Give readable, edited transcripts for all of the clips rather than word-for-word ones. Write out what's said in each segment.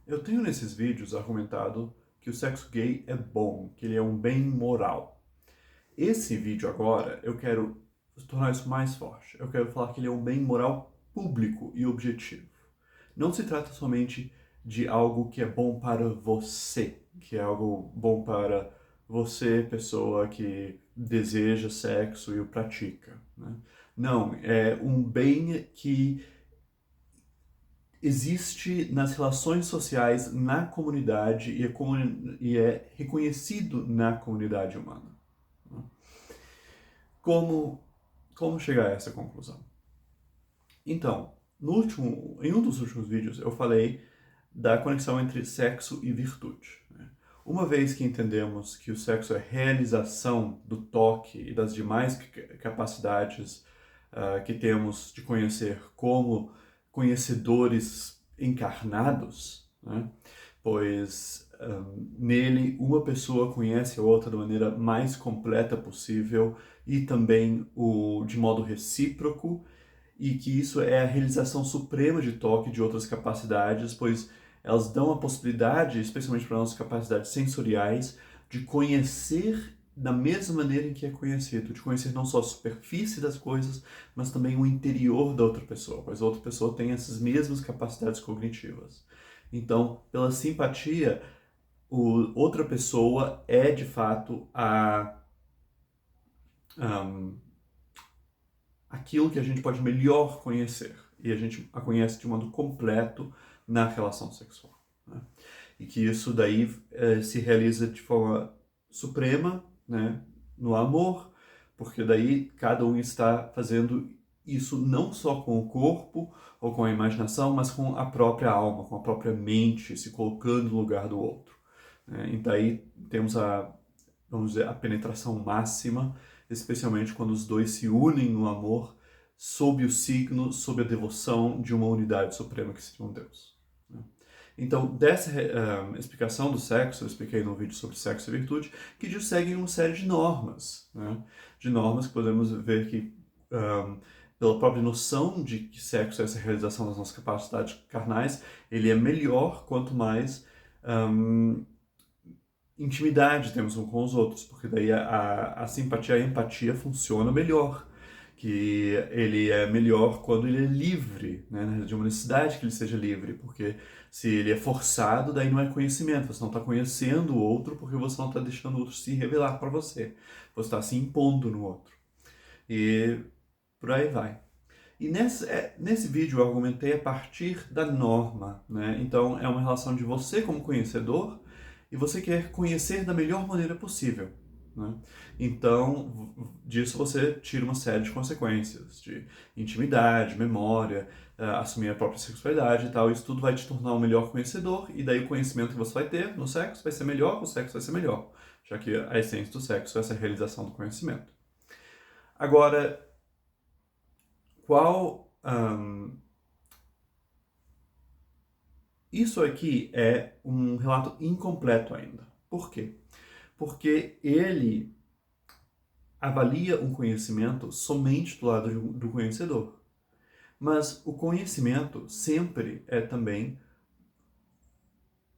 Eu tenho nesses vídeos argumentado que o sexo gay é bom, que ele é um bem moral. Esse vídeo agora, eu quero tornar isso mais forte. Eu quero falar que ele é um bem moral público e objetivo. Não se trata somente de algo que é bom para você, que é algo bom para você, pessoa que deseja sexo e o pratica, né? Não, é um bem que existe nas relações sociais, na comunidade e é reconhecido na comunidade humana, né? Como, como chegar a essa conclusão? Então, em um dos últimos vídeos eu falei da conexão entre sexo e virtude, né? Uma vez que entendemos que o sexo é realização do toque e das demais capacidades que temos de conhecer como conhecedores encarnados, né? Pois nele uma pessoa conhece a outra da maneira mais completa possível e também de modo recíproco, e que isso é a realização suprema de toque de outras capacidades, pois elas dão a possibilidade, especialmente para nossas capacidades sensoriais, de conhecer da mesma maneira em que é conhecido, de conhecer não só a superfície das coisas, mas também o interior da outra pessoa, pois a outra pessoa tem essas mesmas capacidades cognitivas. Então, pela simpatia, outra pessoa é de fato um, aquilo que a gente pode melhor conhecer, e a gente a conhece de modo completo na relação sexual, né? E que isso daí se realiza de forma suprema, né, no amor, porque daí cada um está fazendo isso não só com o corpo ou com a imaginação, mas com a própria alma, com a própria mente, se colocando no lugar do outro, né? E daí temos vamos dizer, a penetração máxima, especialmente quando os dois se unem no amor sob o signo, sob a devoção de uma unidade suprema que seria um Deus, né? Então, dessa explicação do sexo, eu expliquei no vídeo sobre sexo e virtude, que seguem uma série de normas, né? De normas que podemos ver que, pela própria noção de que sexo é essa realização das nossas capacidades carnais, ele é melhor quanto mais intimidade temos uns com os outros, porque daí a simpatia, a empatia funciona melhor. Que ele é melhor quando ele é livre, né? De uma necessidade que ele seja livre, porque se ele é forçado, daí não é conhecimento, você não está conhecendo o outro porque você não está deixando o outro se revelar para você, você está se impondo no outro. E por aí vai. E nesse vídeo eu argumentei a partir da norma, né? Então é uma relação de você como conhecedor e você quer conhecer da melhor maneira possível, né? Então disso você tira uma série de consequências, de intimidade, memória, assumir a própria sexualidade e tal. Isso tudo vai te tornar um melhor conhecedor e daí o conhecimento que você vai ter no sexo vai ser melhor, o sexo vai ser melhor, já que a essência do sexo é essa realização do conhecimento. Agora, qual isso aqui é um relato incompleto ainda. Por quê? Porque ele avalia um conhecimento somente do lado do conhecedor. Mas o conhecimento sempre é também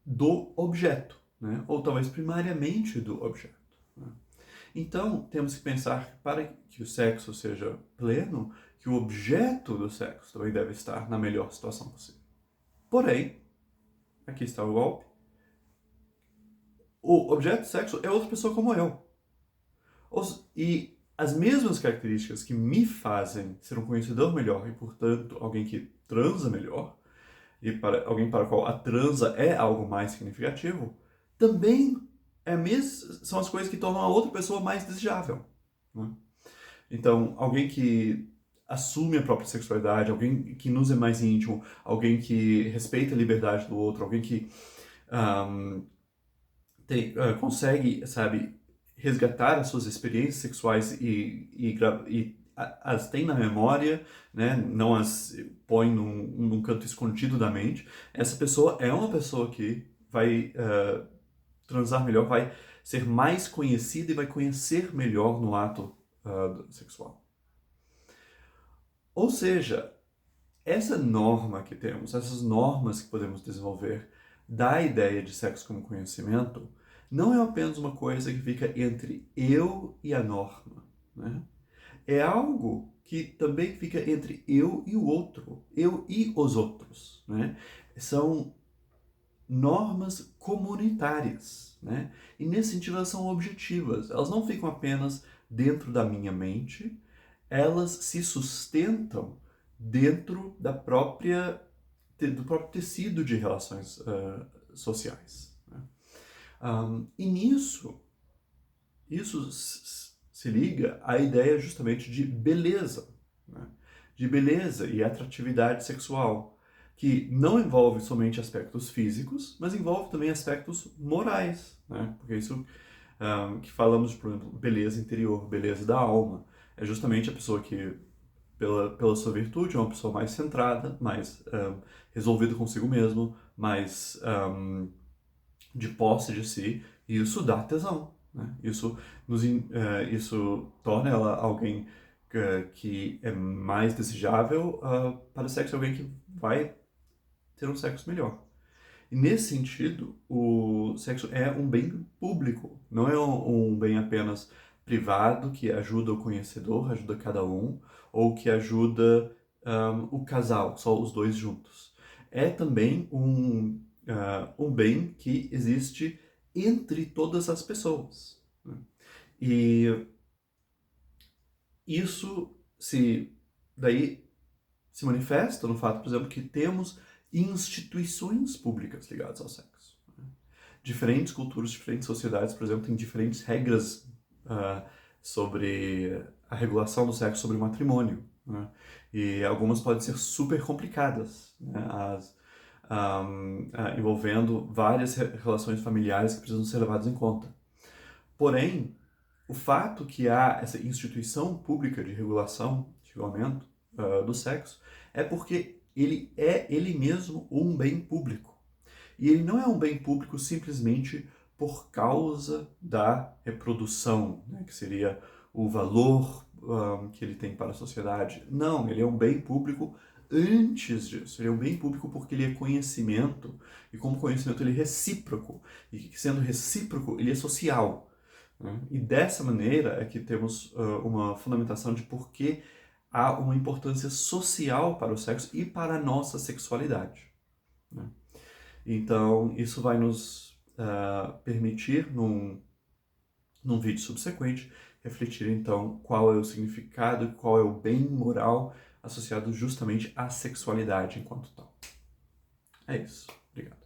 do objeto, né? Ou talvez primariamente do objeto, né? Então, temos que pensar que para que o sexo seja pleno, que o objeto do sexo também deve estar na melhor situação possível. Porém, aqui está o golpe, o objeto do sexo é outra pessoa como eu. E as mesmas características que me fazem ser um conhecedor melhor e, portanto, alguém que transa melhor, e para alguém para o qual a transa é algo mais significativo, também são as coisas que tornam a outra pessoa mais desejável, né? Então, alguém que assume a própria sexualidade, alguém que nos é mais íntimo, alguém que respeita a liberdade do outro, alguém que um, consegue, sabe, resgatar as suas experiências sexuais e as tem na memória, né? Não as põe num canto escondido da mente. Essa pessoa é uma pessoa que vai transar melhor, vai ser mais conhecida e vai conhecer melhor no ato sexual. Ou seja, essa norma que temos, essas normas que podemos desenvolver da ideia de sexo como conhecimento não é apenas uma coisa que fica entre eu e a norma, né? É algo que também fica entre eu e o outro, eu e os outros, né? São normas comunitárias, né? E nesse sentido elas são objetivas, elas não ficam apenas dentro da minha mente, elas se sustentam dentro do próprio tecido de relações sociais, né? E isso se liga à ideia justamente de beleza, né? De beleza e atratividade sexual, que não envolve somente aspectos físicos, mas envolve também aspectos morais, né? Porque isso que falamos, por exemplo, beleza interior, beleza da alma, é justamente a pessoa que, pela sua virtude, é uma pessoa mais centrada, mais resolvida consigo mesmo, mais de posse de si, e isso dá tesão, né? Isso torna ela alguém que é mais desejável para o sexo, alguém que vai ter um sexo melhor. E nesse sentido, o sexo é um bem público, não é um bem apenas privado que ajuda o conhecedor, ajuda cada um, ou que ajuda o casal, só os dois juntos. É também um bem que existe entre todas as pessoas, né? E isso daí se manifesta no fato, por exemplo, que temos instituições públicas ligadas ao sexo, né? Diferentes culturas, diferentes sociedades, por exemplo, têm diferentes regras uh, sobre a regulação do sexo, sobre o matrimônio, né? E algumas podem ser super complicadas, né? Envolvendo várias relações familiares que precisam ser levadas em conta. Porém, o fato que há essa instituição pública de regulação, de regulamento do sexo, é porque ele é ele mesmo um bem público. E ele não é um bem público simplesmente por causa da reprodução, né, que seria o valor que ele tem para a sociedade. Não, ele é um bem público antes disso. Ele é um bem público porque ele é conhecimento, e como conhecimento ele é recíproco. E sendo recíproco, ele é social, né? E dessa maneira é que temos uma fundamentação de por que há uma importância social para o sexo e para a nossa sexualidade, né? Então, isso vai nos permitir, num vídeo subsequente, refletir então qual é o significado e qual é o bem moral associado justamente à sexualidade enquanto tal. É isso. Obrigado.